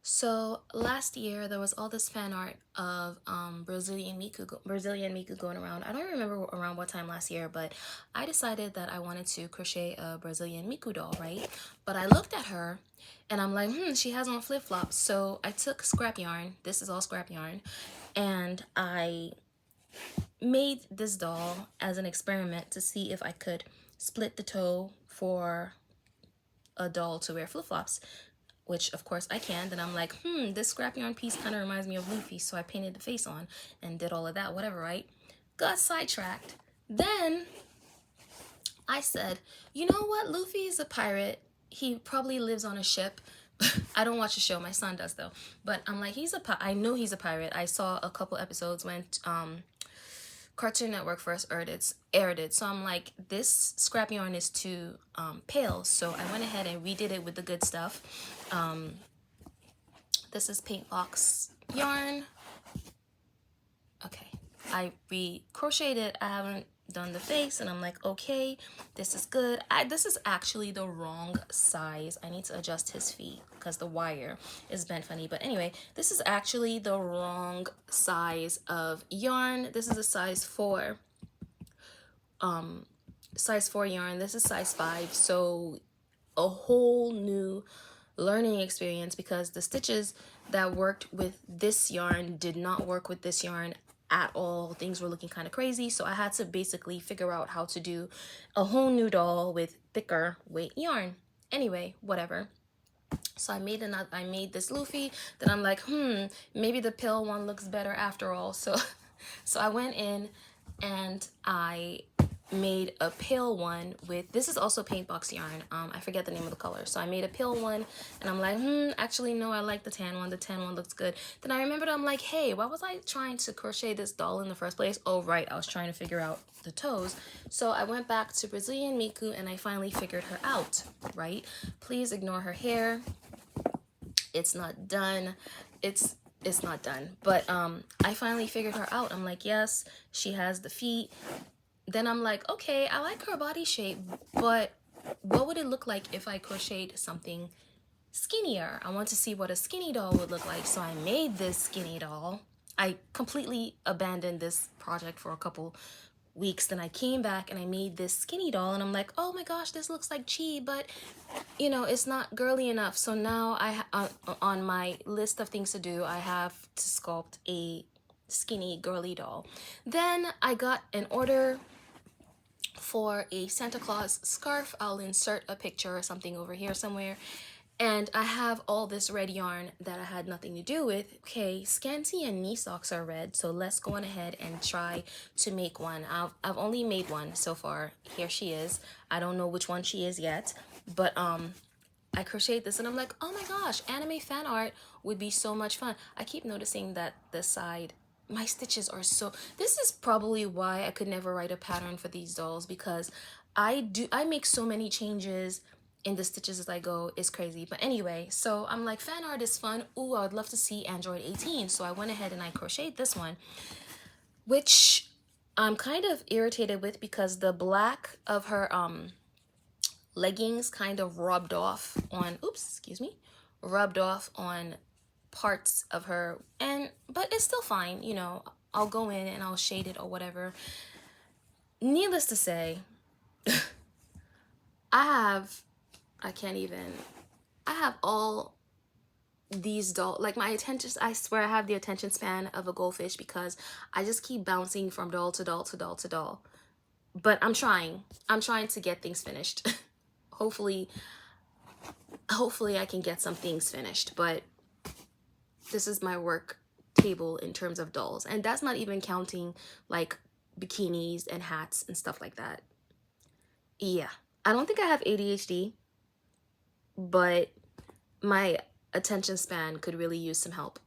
So last year there was all this fan art of Brazilian Miku going around. I don't remember around what time last year, but I decided that I wanted to crochet a Brazilian Miku doll, right? But I looked at her and I'm like, she has on flip-flops. So I took scrap yarn. This is all scrap yarn, and I made this doll as an experiment to see if I could split the toe for a doll to wear flip-flops, which of course I can. Then I'm like, this scrap yarn piece kind of reminds me of Luffy, so I painted the face on and did all of that, whatever, right? Got sidetracked. Then I said, you know what? Luffy is a pirate. He probably lives on a ship. I don't watch the show. My son does though. But I'm like, I know he's a pirate. I saw a couple episodes when Cartoon Network first aired it. So I'm like, this scrap yarn is too pale. So I went ahead and redid it with the good stuff. This is paint box yarn. Okay, I re-crocheted it. I haven't done the face, and I'm like, okay, this is good. This is actually the wrong size. I need to adjust his feet because the wire is bent funny. But anyway, this is actually the wrong size of yarn. This is a size 4. Size 4 yarn. This is size 5. So a whole new learning experience, because the stitches that worked with this yarn did not work with this yarn at all. Things were looking kind of crazy, so I had to basically figure out how to do a whole new doll with thicker weight yarn. Anyway, whatever. So I made this Luffy. Then I'm like, maybe the pill one looks better after all. So I went in and I made a pale one with, this is also paint box yarn. I forget the name of the color. So I made a pale one, and I'm like, actually no, I like the tan one. The tan one looks good. Then I remembered, I'm like, hey, why was I trying to crochet this doll in the first place? Oh right, I was trying to figure out the toes. So I went back to Brazilian Miku and I finally figured her out, right? Please ignore her hair. It's not done. It's not done. But I finally figured her out. I'm like, yes, she has the feet. Then I'm like, okay, I like her body shape, but what would it look like if I crocheted something skinnier? I want to see what a skinny doll would look like. So I made this skinny doll. I completely abandoned this project for a couple weeks. Then I came back and I made this skinny doll, and I'm like, oh my gosh, this looks like Chi, but you know, it's not girly enough. So now on my list of things to do, I have to sculpt a skinny girly doll. Then I got an order for a Santa Claus scarf. I'll insert a picture or something over here somewhere. And I have all this red yarn that I had nothing to do with. Okay, Scanty and knee socks are red, so let's go on ahead and try to make one. I've only made one so far. Here she is. I don't know which one she is yet, but I crocheted this and I'm like, oh my gosh, anime fan art would be so much fun. I keep noticing that the side, my stitches are so, this is probably why I could never write a pattern for these dolls, because I make so many changes in the stitches as I go. It's crazy. But anyway, so I'm like, fan art is fun. Ooh, I would love to see Android 18. So I went ahead and I crocheted this one, which I'm kind of irritated with because the black of her leggings kind of rubbed off on, rubbed off on parts of her, but it's still fine, you know. I'll go in and I'll shade it or whatever. Needless to say, I have all these doll, like my attention, I swear I have the attention span of a goldfish, because I just keep bouncing from doll to doll to doll to doll. But I'm trying to get things finished. Hopefully I can get some things finished, but this is my work table in terms of dolls, and that's not even counting like bikinis and hats and stuff like that. Yeah, I don't think I have ADHD, but my attention span could really use some help.